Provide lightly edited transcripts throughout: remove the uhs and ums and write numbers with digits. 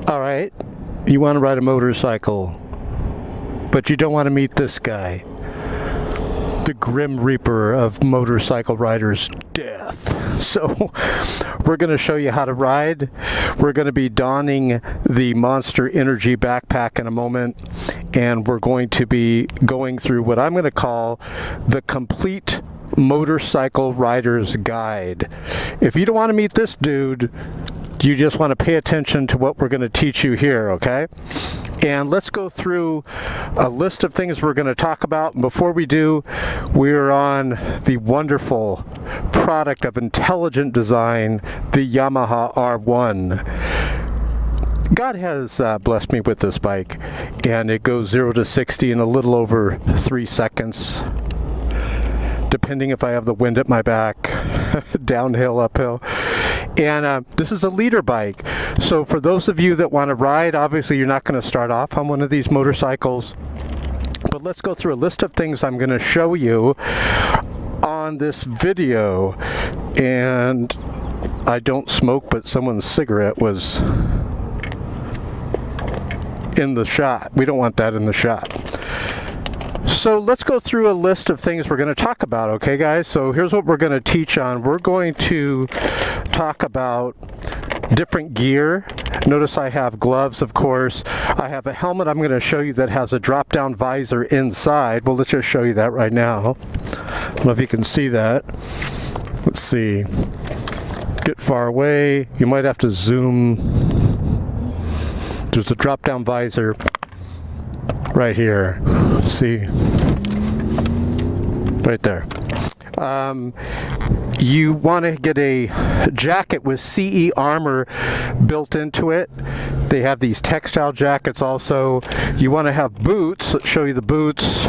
All right, you want to ride a motorcycle, but you don't want to meet this guy, the Grim Reaper of motorcycle riders' death. So we're going to show you how to ride. We're going to be donning the Monster Energy backpack in a moment, and we're going to be going through what I'm going to call the complete motorcycle rider's guide. If you don't want to meet this dude, you just want to pay attention to what we're going to teach you here, okay? And let's go through a list of things we're going to talk about. And before we do, we're on the wonderful product of intelligent design, the Yamaha R1. God has blessed me with this bike, and it goes 0 to 60 in a little over 3 seconds, depending if I have the wind at my back, downhill, uphill. And this is a leader bike. So for those of you that want to ride, obviously you're not going to start off on one of these motorcycles. But let's go through a list of things I'm going to show you on this video. And I don't smoke, but someone's cigarette was in the shot. We don't want that in the shot. So let's go through a list of things we're going to talk about, okay guys? So here's what we're going to teach on. We're going to talk about different gear. Notice I have gloves, of course. I have a helmet I'm going to show you that has a drop-down visor inside. Well, let's just show you that right now. I don't know if you can see that. Let's see. Get far away. You might have to zoom. There's a drop-down visor right here. See? Right there. You want to get a jacket with CE armor built into it. They have these textile jackets also. You want to have boots. Let's show you the boots.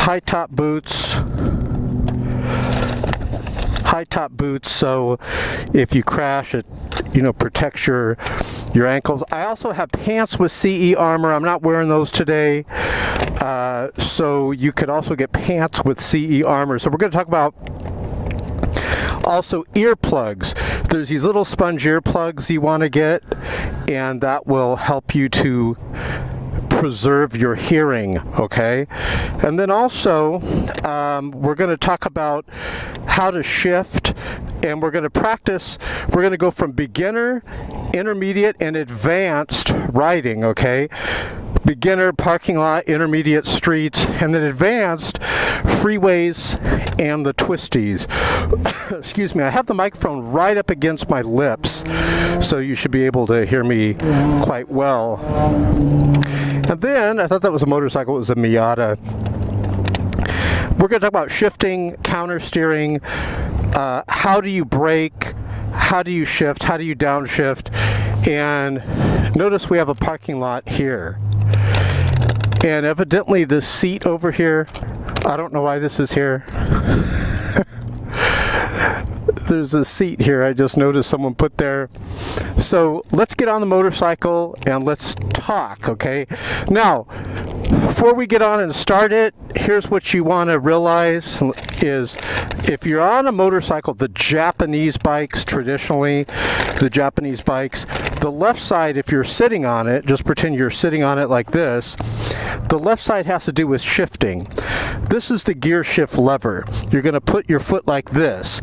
High top boots. High top boots, so if you crash, it protects your ankles. I also have pants with CE armor. I'm not wearing those today. So you could also get pants with CE armor. So we're going to talk about also earplugs. There's these little sponge earplugs you want to get, and that will help you to preserve your hearing, okay? And then also we're going to talk about how to shift, and we're going to practice. We're going to go from beginner, intermediate, and advanced riding, okay? Beginner, parking lot, intermediate, streets, and then advanced, freeways, and the twisties. Excuse me, I have the microphone right up against my lips, so you should be able to hear me quite well. And then, I thought that was a motorcycle, it was a Miata. We're going to talk about shifting, counter steering, how do you brake, how do you shift, how do you downshift, and notice we have a parking lot here. And evidently this seat over here, I don't know why this is here. There's a seat here I just noticed someone put there. So let's get on the motorcycle and let's talk, okay? Now, before we get on and start it, here's what you want to realize is if you're on a motorcycle, the Japanese bikes, traditionally, the Japanese bikes, the left side, if you're sitting on it, just pretend you're sitting on it like this, the left side has to do with shifting. This is the gear shift lever. You're going to put your foot like this.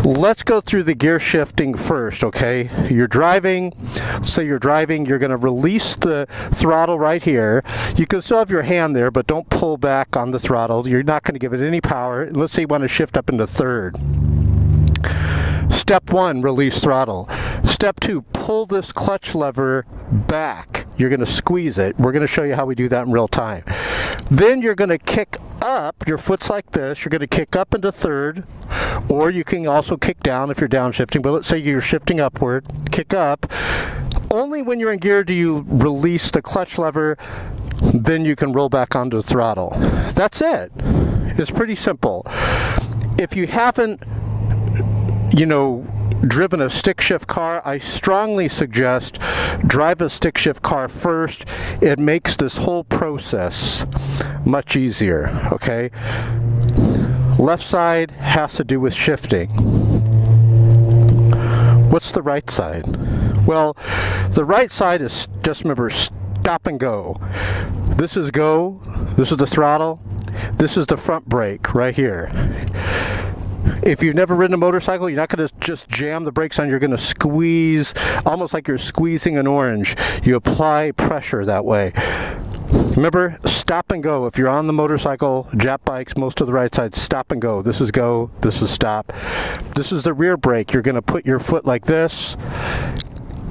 Let's go through the gear shifting first, okay? You're driving, say you're driving, you're going to release the throttle right here. You can still have your hand there, but don't pull back on the throttle. You're not going to give it any power. Let's say you want to shift up into third. Step 1, release throttle. Step 2, pull this clutch lever back. You're going to squeeze it. We're going to show you how we do that in real time. Then you're going to kick up. Your foot's like this. You're going to kick up into third, or you can also kick down if you're downshifting. But let's say you're shifting upward. Kick up. Only when you're in gear do you release the clutch lever. Then you can roll back onto the throttle. That's it. It's pretty simple. If you haven't, driven a stick shift car, I strongly suggest drive a stick shift car first. It makes this whole process much easier, okay? Left side has to do with shifting. What's the right side? Well, the right side is, just remember, stop and go. This is go, this is the throttle, this is the front brake right here. If you've never ridden a motorcycle, you're not going to just jam the brakes on, you're going to squeeze, almost like you're squeezing an orange. You apply pressure that way. Remember, stop and go. If you're on the motorcycle, Jap bikes, most of the right side, stop and go. This is go, this is stop. This is the rear brake. You're going to put your foot like this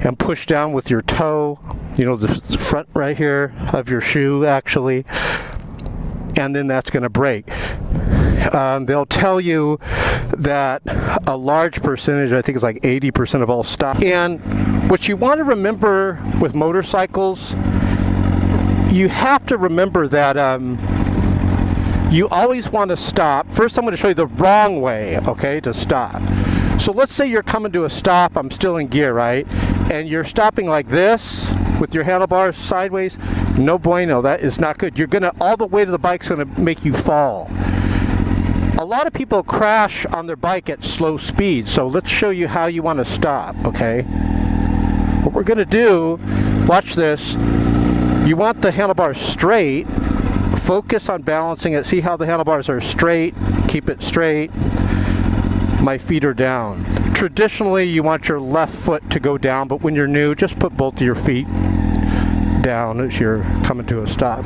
and push down with your toe, you know, the front right here of your shoe actually, and then that's going to brake. They'll tell you that a large percentage, I think it's like 80% of all stop. And what you want to remember with motorcycles, you have to remember that you always want to stop. First, I'm going to show you the wrong way, okay, to stop. So let's say you're coming to a stop, I'm still in gear, right? And you're stopping like this with your handlebars sideways. No bueno, that is not good. You're gonna, all the weight of the bike's gonna make you fall. A lot of people crash on their bike at slow speed, so let's show you how you want to stop, okay? What we're gonna do, watch this, you want the handlebars straight, focus on balancing it, see how the handlebars are straight, keep it straight. My feet are down. Traditionally, you want your left foot to go down, but when you're new, just put both of your feet down as you're coming to a stop.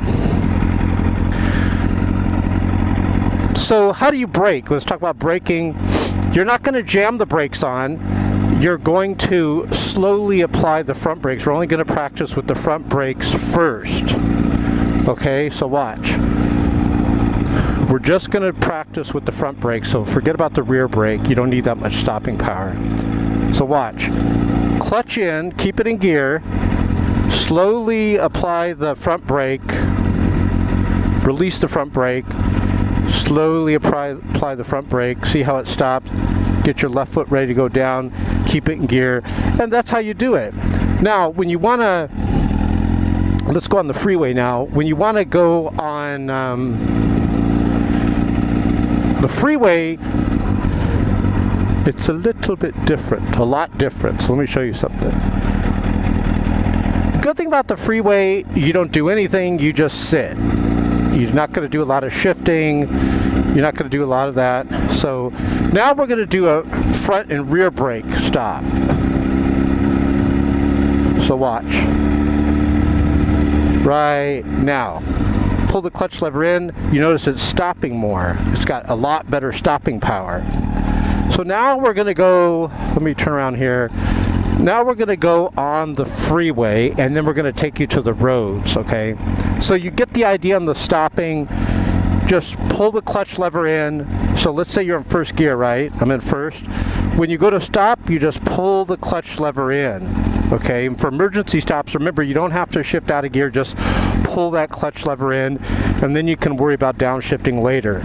So how do you brake? Let's talk about braking. You're not going to jam the brakes on. You're going to slowly apply the front brakes. We're only going to practice with the front brakes first. Okay, so watch. We're just going to practice with the front brake, so forget about the rear brake. You don't need that much stopping power. So watch. Clutch in, keep it in gear, slowly apply the front brake, release the front brake, slowly apply the front brake, see how it stops, get your left foot ready to go down, keep it in gear, and that's how you do it. Now, when you want to, let's go on the freeway now, when you want to go on the freeway, it's a little bit different, a lot different. So let me show you something. The good thing about the freeway, you don't do anything, you just sit. You're not going to do a lot of shifting, you're not going to do a lot of that. So now we're going to do a front and rear brake stop. So watch. Right now. Pull the clutch lever in, you notice it's stopping more. It's got a lot better stopping power. So now we're going to go, let me turn around here. Now we're going to go on the freeway, and then we're going to take you to the roads, okay? So you get the idea on the stopping. Just pull the clutch lever in. So let's say you're in first gear, right? I'm in first. When you go to stop, you just pull the clutch lever in, okay? And for emergency stops, remember, you don't have to shift out of gear, just pull that clutch lever in, and then you can worry about downshifting later.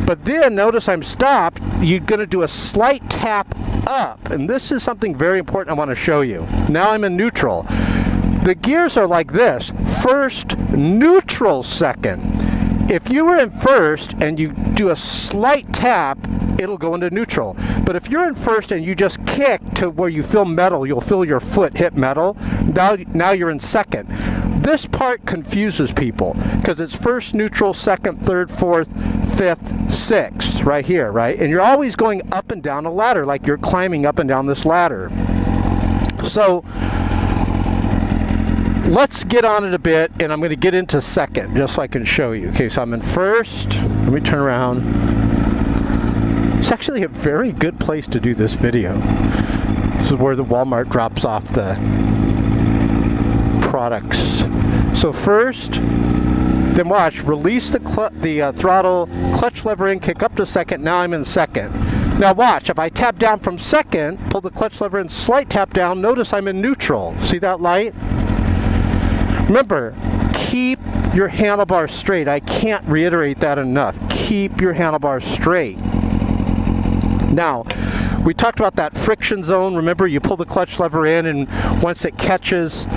But then, notice I'm stopped, you're going to do a slight tap up, and this is something very important I want to show you. Now I'm in neutral. The gears are like this: first, neutral, second. If you were in first and you do a slight tap, it'll go into neutral. But if you're in first and you just kick to where you feel metal, you'll feel your foot hit metal, now you're in second. This part confuses people because it's first, neutral, second, third, fourth, fifth, sixth, right here, right? And you're always going up and down a ladder, like you're climbing up and down this ladder. So let's get on it a bit, and I'm going to get into second, just so I can show you. Okay, so I'm in first. Let me turn around. It's actually a very good place to do this video. This is where the Walmart drops off the products. So first, then watch, release the throttle, clutch lever in, kick up to second. Now I'm in second. Now watch, if I tap down from second, pull the clutch lever in, slight tap down, notice I'm in neutral. See that light? Remember, keep your handlebars straight. I can't reiterate that enough. Keep your handlebars straight. Now, we talked about that friction zone. Remember, you pull the clutch lever in, and once it catches,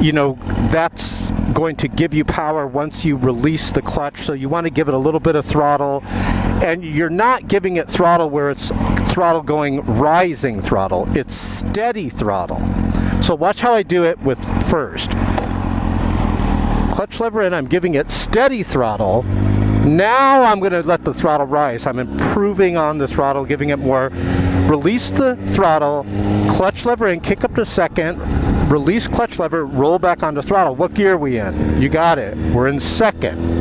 you know, that's going to give you power once you release the clutch. So you want to give it a little bit of throttle, and you're not giving it throttle where it's throttle going rising throttle. It's steady throttle. So watch how I do it with first. Clutch lever in, I'm giving it steady throttle. Now I'm going to let the throttle rise. I'm improving on the throttle, giving it more. Release the throttle, clutch lever in, kick up to second, release clutch lever, roll back onto throttle. What gear are we in? You got it. We're in second.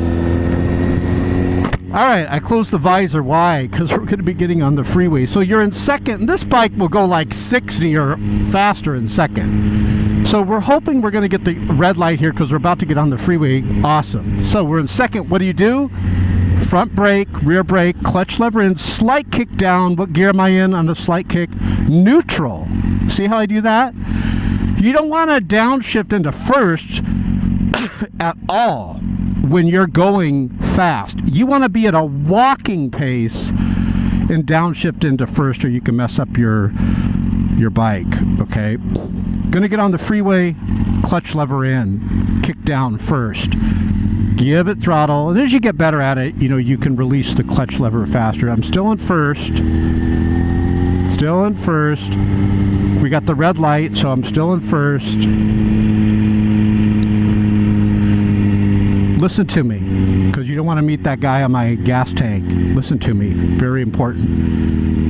All right, I closed the visor. Why? Because we're going to be getting on the freeway. So you're in second, and this bike will go like 60 or faster in second. So we're hoping we're going to get the red light here because we're about to get on the freeway. Awesome. So we're in second. What do? Front brake, rear brake, clutch lever in, slight kick down. What gear am I in on the slight kick? Neutral. See how I do that? You don't want to downshift into first at all when you're going fast. You want to be at a walking pace and downshift into first, or you can mess up your bike. Okay, gonna get on the freeway, clutch lever in, kick down first, give it throttle, and as you get better at it, you can release the clutch lever faster. I'm still in first. We got the red light, so I'm still in first. Listen to me, because you don't want to meet that guy on my gas tank. Listen to me, very important.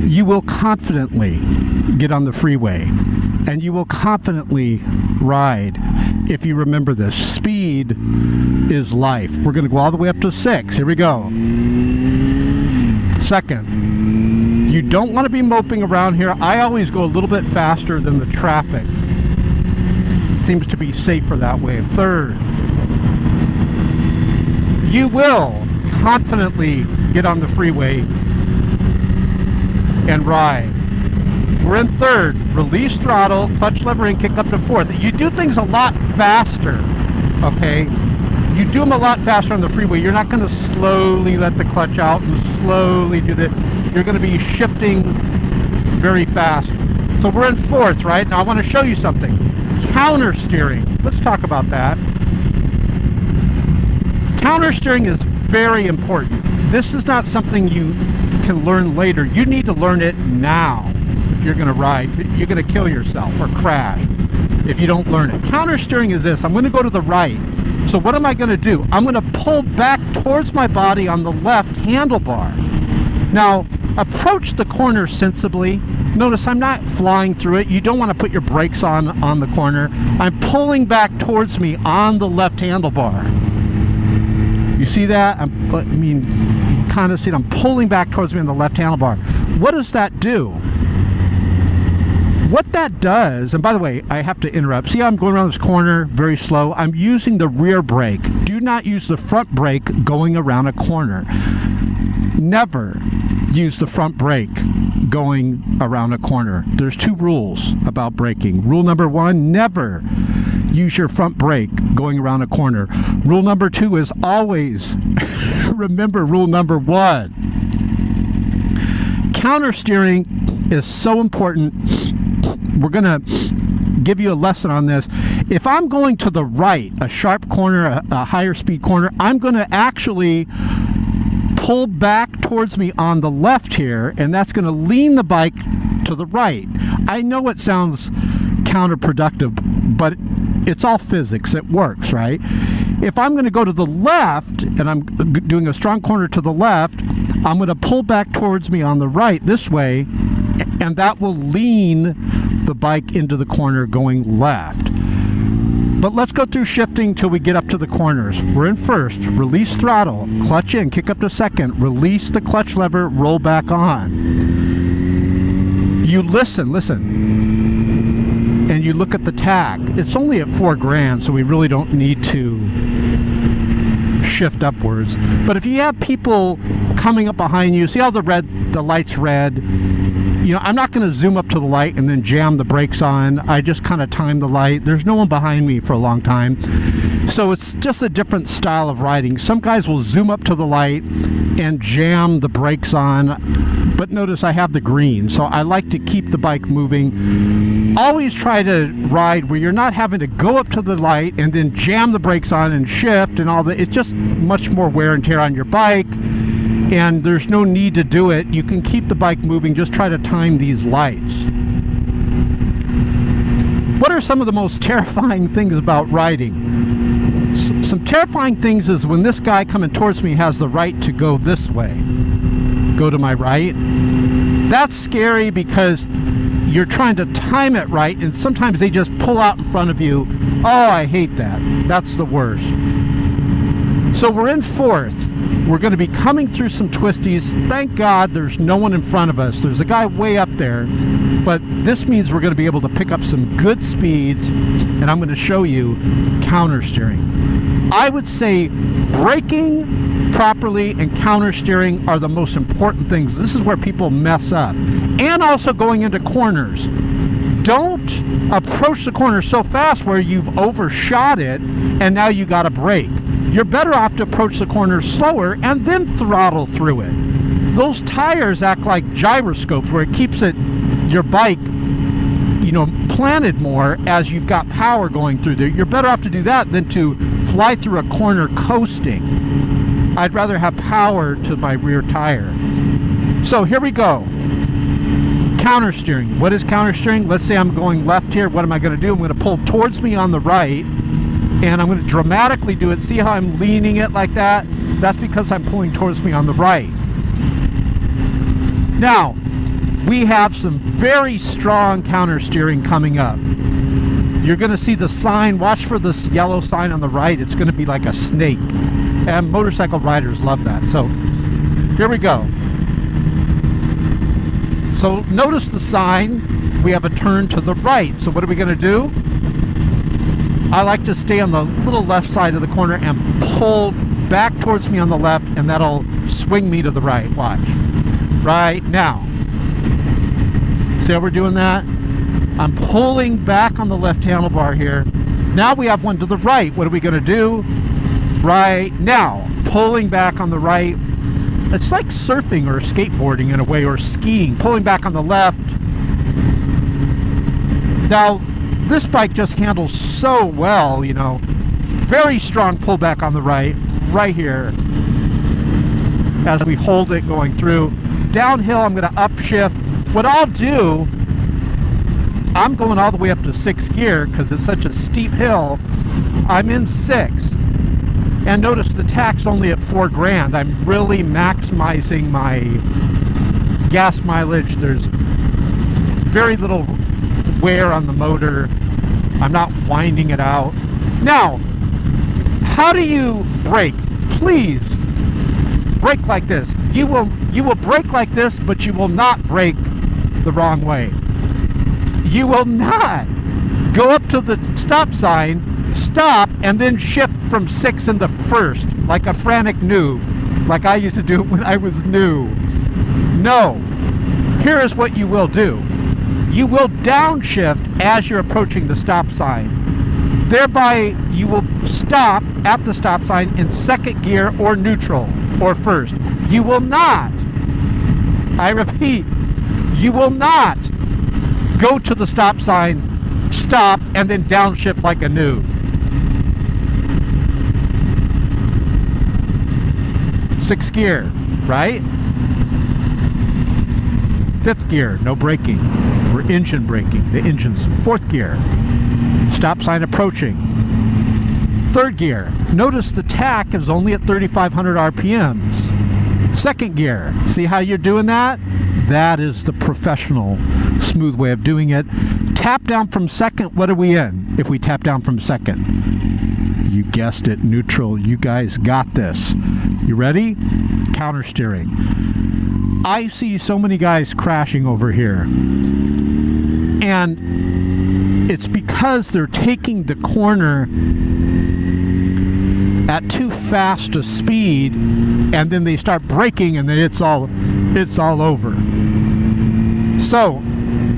You will confidently get on the freeway, and you will confidently ride if you remember this. Speed is life. We're going to go all the way up to 6. Here we go. Second, you don't want to be moping around here. I always go a little bit faster than the traffic. It seems to be safer that way. Third, you will confidently get on the freeway and ride. We're in third. Release throttle, clutch lever in, kick up to fourth. You do things a lot faster, okay? You do them a lot faster on the freeway. You're not going to slowly let the clutch out and slowly do that. You're going to be shifting very fast. So we're in fourth, right? Now I want to show you something. Counter steering. Let's talk about that. Counter steering is very important. This is not something you can learn later. You need to learn it now if you're going to ride. You're going to kill yourself or crash if you don't learn it. Counter steering is this. I'm going to go to the right. So what am I going to do? I'm going to pull back towards my body on the left handlebar. Now, approach the corner sensibly. Notice I'm not flying through it. You don't want to put your brakes on the corner. I'm pulling back towards me on the left handlebar. You see that? You kind of see it. I'm pulling back towards me on the left handlebar. What does that do? What that does, and by the way, I have to interrupt. See how I'm going around this corner very slow? I'm using the rear brake. Do not use the front brake going around a corner. Never use the front brake going around a corner. There's 2 rules about braking. Rule number 1, never use your front brake going around a corner. Rule number 2 is always remember rule number 1. Counter steering is so important. We're going to give you a lesson on this. If I'm going to the right, a sharp corner, a higher speed corner, I'm going to actually pull back towards me on the left here, and that's going to lean the bike to the right. I know it sounds counterproductive, but it's all physics. It works, right? If I'm going to go to the left and I'm doing a strong corner to the left, I'm going to pull back towards me on the right this way, and that will lean the bike into the corner going left. But let's go through shifting till we get up to the corners. We're in first. Release throttle, clutch in, kick up to second, release the clutch lever, roll back on. You listen, and you look at the tag. It's only at $4,000, so we really don't need to shift upwards. But if you have people coming up behind you, see how the light's red? I'm not going to zoom up to the light and then jam the brakes on. I just kind of time the light. There's no one behind me for a long time. So it's just a different style of riding. Some guys will zoom up to the light and jam the brakes on. But notice I have the green, so I like to keep the bike moving. Always try to ride where you're not having to go up to the light and then jam the brakes on and shift and all that. It's just much more wear and tear on your bike. And there's no need to do it. You can keep the bike moving. Just try to time these lights. what are some of the most terrifying things about riding? Some terrifying things is when this guy coming towards me has the right to go this way. Go to my right. That's scary because you're trying to time it right, and sometimes they just pull out in front of you. Oh, I hate that. That's the worst. So we're in fourth. We're going to be coming through some twisties. Thank God there's no one in front of us. There's a guy way up there, but this means we're going to be able to pick up some good speeds, and I'm going to show you counter steering. I would say braking properly and counter steering are the most important things. This is where people mess up. And also going into corners. Don't approach the corner so fast where you've overshot it and now you got to brake. You're better off to approach the corner slower and then throttle through it. Those tires act like gyroscopes where it keeps your bike, planted more as you've got power going through there. You're better off to do that than to fly through a corner coasting. I'd rather have power to my rear tire. So here we go. Counter steering. What is counter steering? Let's say I'm going left here. What am I going to do? I'm going to pull towards me on the right, and I'm going to dramatically do it. See how I'm leaning it like that? That's because I'm pulling towards me on the right. Now, we have some very strong counter steering coming up. You're going to see the sign. Watch for this yellow sign on the right. It's going to be like a snake. And motorcycle riders love that. So, here we go. So, notice the sign. We have a turn to the right. So, what are we going to do? I like to stay on the little left side of the corner and pull back towards me on the left, and that'll swing me to the right. Watch. Right now. See how we're doing that? I'm pulling back on the left handlebar here. Now we have one to the right. What are we going to do? Right now. Pulling back on the right. It's like surfing or skateboarding in a way, or skiing. Pulling back on the left. Now, this bike just handles so well, Very strong pullback on the right here. As we hold it going through. Downhill, I'm going to upshift. What I'll do, I'm going all the way up to 6th gear because it's such a steep hill. I'm in 6th. And notice the tax only at $4,000. I'm really maximizing my gas mileage. There's very little wear on the motor. I'm not winding it out. Now, how do you brake? Please brake like this. You will brake like this, but you will not brake the wrong way. You will not go up to the stop sign, stop, and then shift from 6th into 1st like a frantic noob, like I used to do when I was new. No. Here is what you will do. You will downshift as you're approaching the stop sign. Thereby, you will stop at the stop sign in 2nd gear or neutral or 1st. You will not, I repeat, you will not go to the stop sign, stop, and then downshift like a noob. 6th gear, right? 5th gear, no braking. We're engine braking. The engine's 4th gear. Stop sign approaching. 3rd gear. Notice the tach is only at 3,500 RPMs. 2nd gear. See how you're doing that? That is the professional, smooth way of doing it. Tap down from 2nd. What are we in if we tap down from 2nd? You guessed it, neutral. You guys got this. You ready? Counter steering. I see so many guys crashing over here. And it's because they're taking the corner at too fast a speed, and then they start braking, and then it's all over. So,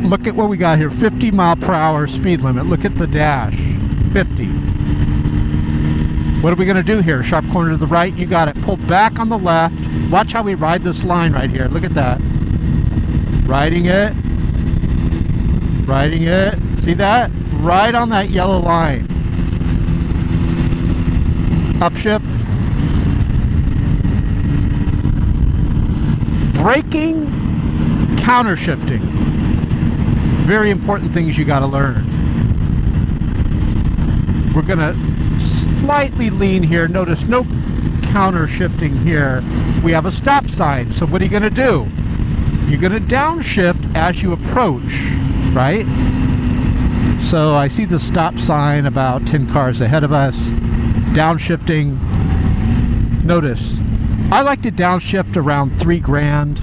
look at what we got here. 50 mile per hour speed limit. Look at the dash. 50. What are we going to do here? Sharp corner to the right. You got it. Pull back on the left. Watch how we ride this line right here. Look at that. Riding it. Riding it. See that? Right on that yellow line. Upshift. Braking, counter shifting. Very important things you got to learn. We're going to slightly lean here. Notice no counter shifting here. We have a stop sign. So what are you going to do? You're going to downshift as you approach, right? So I see the stop sign about 10 cars ahead of us. Downshifting. Notice, I like to downshift around 3 grand.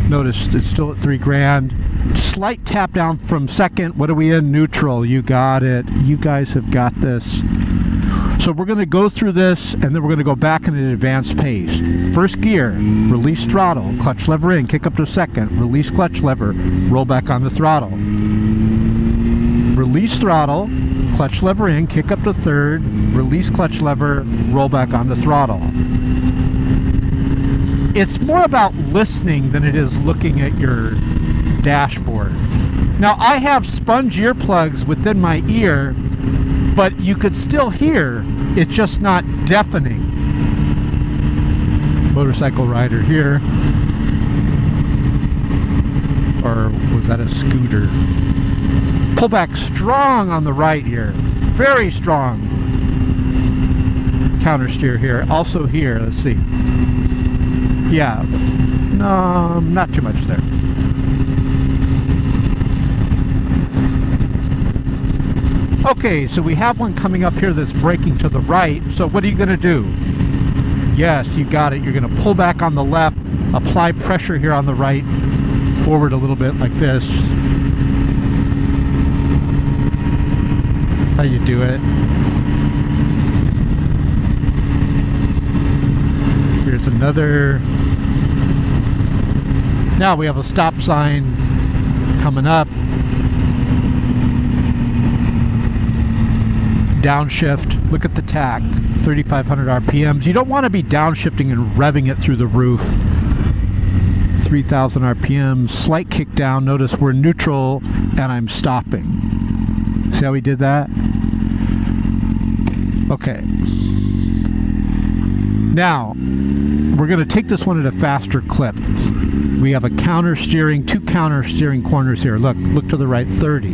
Notice it's still at 3 grand. Slight tap down from second. What are we in? Neutral. You got it. You guys have got this. So we're going to go through this, and then we're going to go back in an advanced pace. First gear, release throttle, clutch lever in, kick up to second, release clutch lever, roll back on the throttle. Release throttle, clutch lever in, kick up to third, release clutch lever, roll back on the throttle. It's more about listening than it is looking at your dashboard. Now I have sponge earplugs within my ear, but you could still hear. It's just not deafening. Motorcycle rider here. Or was that a scooter? Pull back strong on the right here. Very strong. Counter steer here. Also here. Let's see. Yeah. No, not too much there. Okay, so we have one coming up here that's braking to the right. So what are you going to do? Yes, you got it. You're going to pull back on the left, apply pressure here on the right, forward a little bit like this. That's how you do it. Here's another. Now we have a stop sign coming up. Downshift. Look at the tach. 3,500 RPMs. You don't want to be downshifting and revving it through the roof. 3,000 RPMs. Slight kick down. Notice we're neutral and I'm stopping. See how we did that? Okay. Now, we're going to take this one at a faster clip. We have a counter steering, 2 counter steering corners here. Look to the right, 30.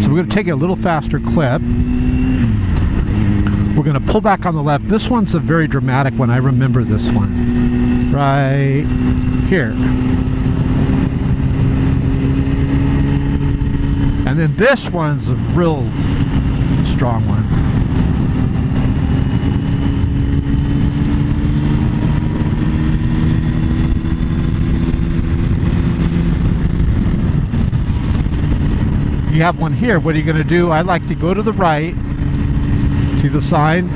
So we're going to take it a little faster clip. We're going to pull back on the left. This one's a very dramatic one. I remember this one. Right here. And then this one's a real strong one. You have one here. What are you going to do? I like to go to the right. See the sign?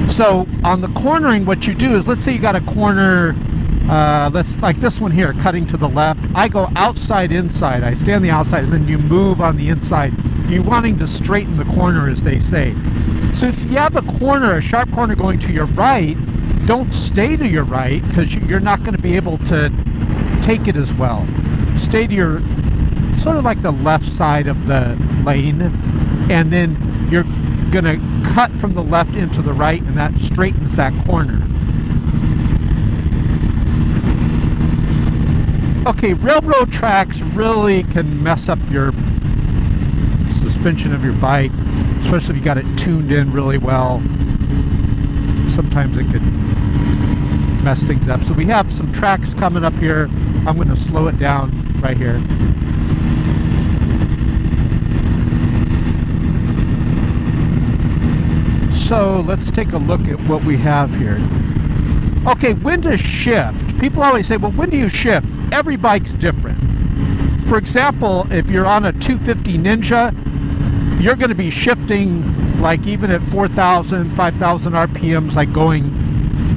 So on the cornering, what you do is, let's say you got a corner, let's like this one here, cutting to the left. I go outside, inside. I stay on the outside, and then you move on the inside. You're wanting to straighten the corner, as they say. So if you have a corner, a sharp corner going to your right, don't stay to your right, because you're not going to be able to take it as well. Stay to your, sort of like the left side of the lane, and then you're going to cut from the left into the right, and that straightens that corner. Okay, railroad tracks really can mess up your suspension of your bike, especially if you got it tuned in really well. Sometimes it could mess things up. So we have some tracks coming up here. I'm going to slow it down right here. So let's take a look at what we have here. Okay, when to shift. People always say, well, when do you shift? Every bike's different. For example, if you're on a 250 Ninja, you're going to be shifting like even at 4,000, 5,000 RPMs, like going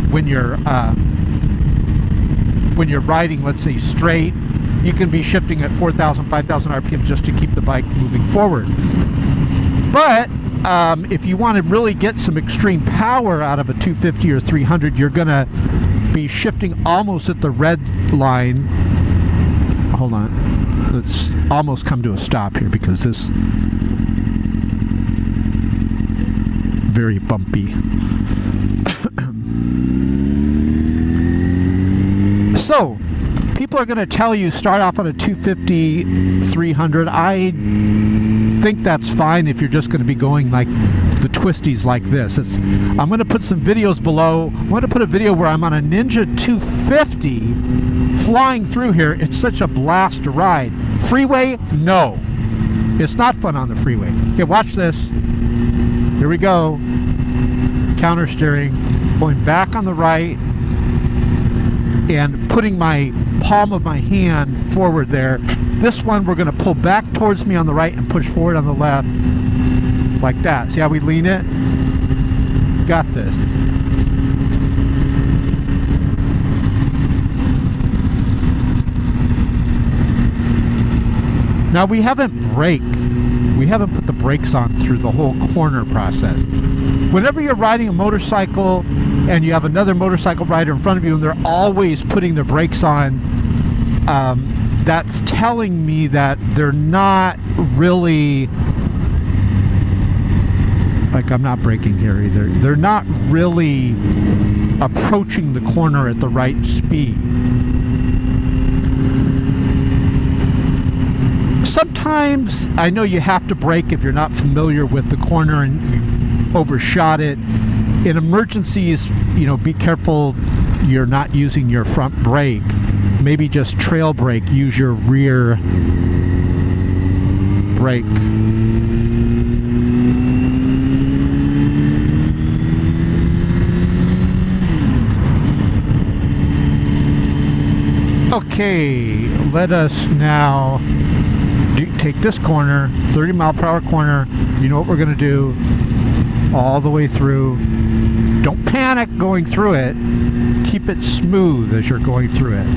when you're riding, let's say, straight. You can be shifting at 4,000, 5,000 RPMs just to keep the bike moving forward. But if you want to really get some extreme power out of a 250 or 300, you're going to be shifting almost at the red line. Hold on. Let's almost come to a stop here because this very bumpy. So People are going to tell you start off on a 250, 300. I think that's fine if you're just going to be going like the twisties like this. I'm going to put some videos below. I'm going to put a video where I'm on a Ninja 250 flying through here. It's such a blast to ride. Freeway? No. It's not fun on the freeway. Okay, watch this. Here we go. Counter steering. Going back on the right and putting my palm of my hand forward there. This one we're going to pull back towards me on the right and push forward on the left. Like that. See how we lean it? Got this. Now we haven't braked. We haven't put the brakes on through the whole corner process. Whenever you're riding a motorcycle and you have another motorcycle rider in front of you and they're always putting their brakes on, that's telling me that they're not really, like I'm not braking here either, they're not really approaching the corner at the right speed. Sometimes I know you have to brake if you're not familiar with the corner and you've overshot it. In emergencies, you know, be careful you're not using your front brake. Maybe just trail brake, use your rear brake. Okay, let us now take this corner, 30 mile per hour corner. You know what we're going to do all the way through. Don't panic going through it. Keep it smooth as you're going through it.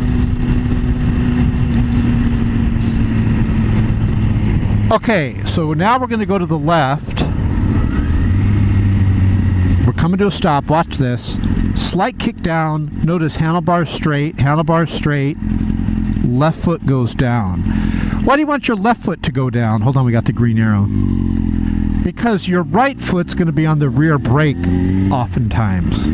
Okay, so now we're going to go to the left. We're coming to a stop. Watch this. Slight kick down. Notice handlebars straight, left foot goes down. Why do you want your left foot to go down? Hold on, we got the green arrow. Because your right foot's going to be on the rear brake oftentimes.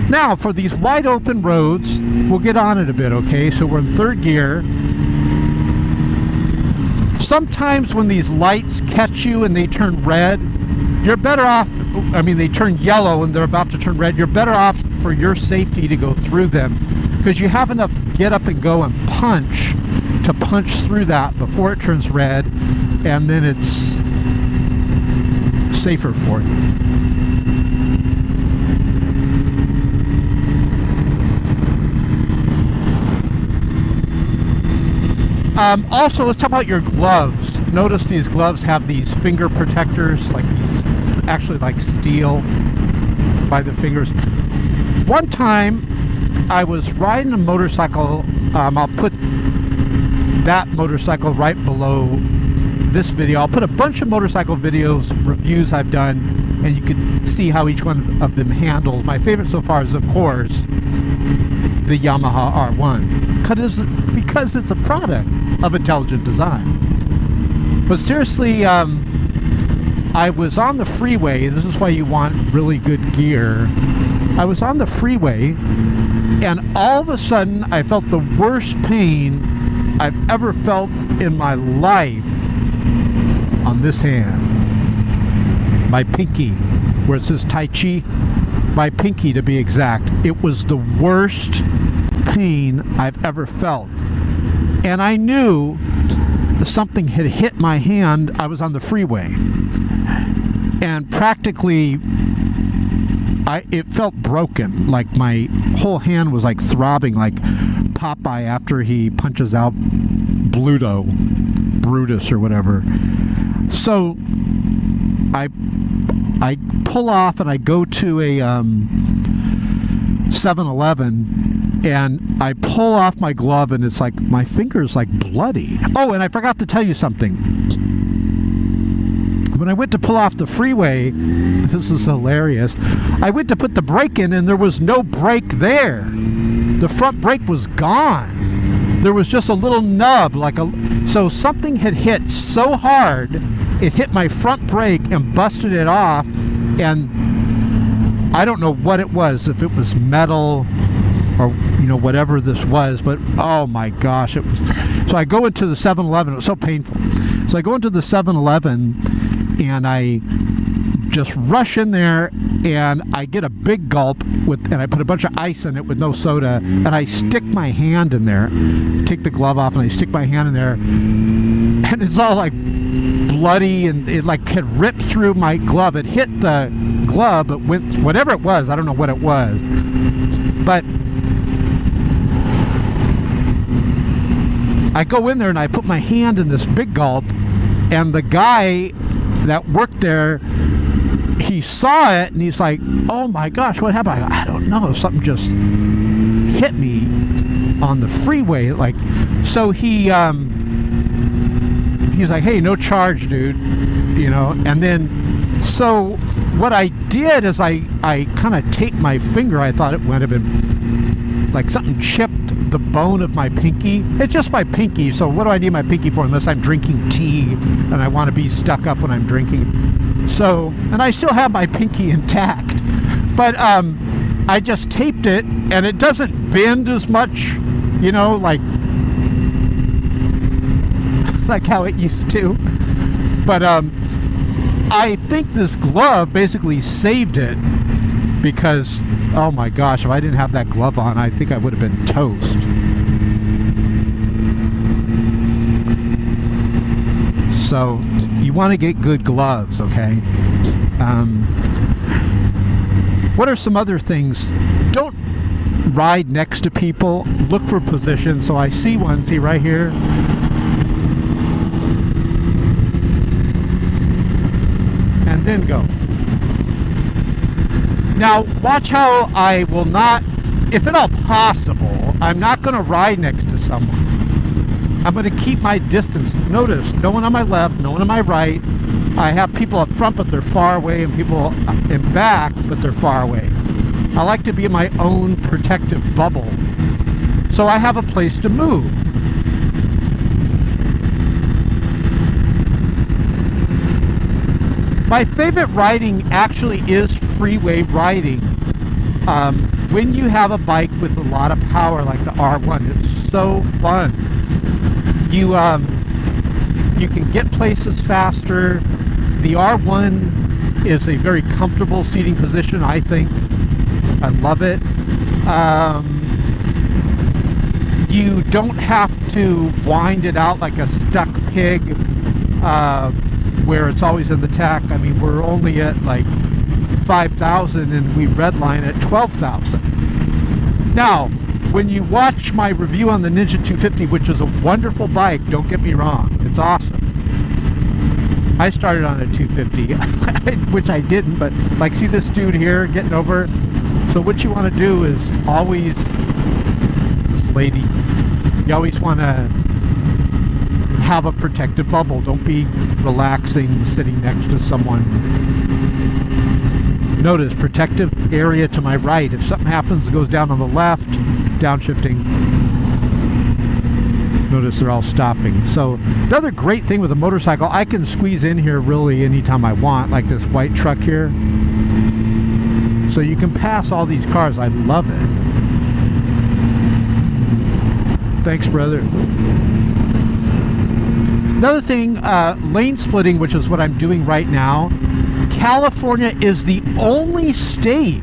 Now, for these wide open roads, we'll get on it a bit, okay? So we're in third gear. Sometimes when these lights catch you and they turn red, you're better off, they turn yellow and they're about to turn red. You're better off for your safety to go through them because you have enough get up and go and punch to punch through that before it turns red, and then it's safer for you. Also, let's talk about your gloves. Notice these gloves have these finger protectors, like these, actually like steel by the fingers. One time, I was riding a motorcycle. I'll put that motorcycle right below this video. I'll put a bunch of motorcycle videos, reviews I've done, and you can see how each one of them handles. My favorite so far is, of course, the Yamaha R1, because it's a product of intelligent design. But seriously, I was on the freeway. This is why you want really good gear. I was on the freeway, and all of a sudden, I felt the worst pain I've ever felt in my life on this hand. My pinky, where it says Tai Chi, my pinky to be exact. It was the worst pain I've ever felt. And I knew something had hit my hand. I was on the freeway. And practically, it felt broken. Like my whole hand was like throbbing, like Popeye after he punches out Brutus or whatever. So I pull off and I go to a 7-Eleven and I pull off my glove and it's like my finger's like bloody. Oh, and I forgot to tell you something. When I went to pull off the freeway, this is hilarious, I went to put the brake in and there was no brake there. The front brake was gone. There was just a little nub, so something had hit so hard, it hit my front brake and busted it off, and I don't know what it was, if it was metal or, you know, whatever this was, but oh my gosh, it was. So I go into the 7-Eleven. It was so painful. So I go into the 7-Eleven and I just rush in there and I get a big gulp and I put a bunch of ice in it with no soda, and I stick my hand in there, take the glove off, and I stick my hand in there, and it's all like bloody, and it like had ripped through my glove. It hit the glove, it went, whatever it was, I don't know what it was, but I go in there and I put my hand in this big gulp, and the guy that worked there, he saw it and he's like, oh my gosh, what happened? I go, I don't know, something just hit me on the freeway. Like, so he's like, hey, no charge, dude, you know. And then, so what I did is I kind of taped my finger. I thought it might have been like something chipped the bone of my pinky. It's just my pinky, so what do I need my pinky for unless I'm drinking tea and I want to be stuck up when I'm drinking? So, and I still have my pinky intact, but I just taped it, and it doesn't bend as much, you know, like how it used to. But I think this glove basically saved it, because oh my gosh, if I didn't have that glove on, I think I would have been toast. So you want to get good gloves, okay? What are some other things? Don't ride next to people. Look for positions. So I see one, see right here. And then go. Now, watch how I will not, if at all possible, I'm not going to ride next to someone. I'm going to keep my distance. Notice, no one on my left, no one on my right. I have people up front, but they're far away, and people in back, but they're far away. I like to be in my own protective bubble, so I have a place to move. My favorite riding actually is freeway riding. When you have a bike with a lot of power like the R1, it's so fun. You can get places faster. The R1 is a very comfortable seating position, I think. I love it. You don't have to wind it out like a stuck pig, where it's always in the tack. I mean, we're only at like 5,000 and we redline at 12,000. Now, when you watch my review on the Ninja 250, which is a wonderful bike, don't get me wrong, it's awesome. I started on a 250, which I didn't, but like, see this dude here getting over? So what you want to do is always, this lady, you always want to have a protective bubble. Don't be relaxing, sitting next to someone. Notice, protective area to my right. If something happens, it goes down on the left, downshifting. Notice they're all stopping. So another great thing with a motorcycle, I can squeeze in here really anytime I want, like this white truck here. So you can pass all these cars. I love it. Thanks, brother. Another thing, lane splitting, which is what I'm doing right now. California is the only state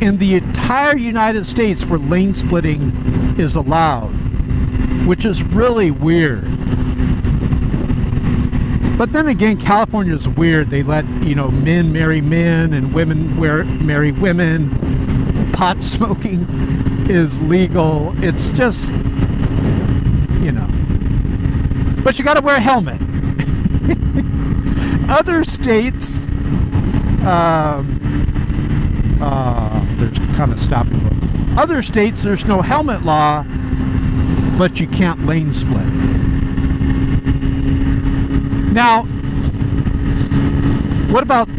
in the entire United States where lane splitting is allowed, which is really weird. But then again, California is weird. They let, you know, men marry men and women marry women. Pot smoking is legal. It's just, you know. But you got to wear a helmet. Other states, there's kind of stopping. Other states, there's no helmet law, but you can't lane split. Now, what about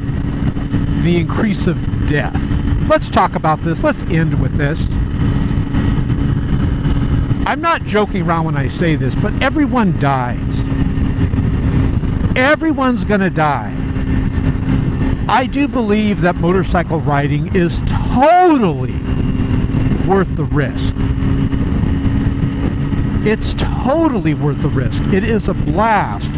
the increase of death? Let's talk about this. Let's end with this. I'm not joking around when I say this, but everyone dies. Everyone's gonna die. I do believe that motorcycle riding is totally worth the risk. It's totally worth the risk. It is a blast.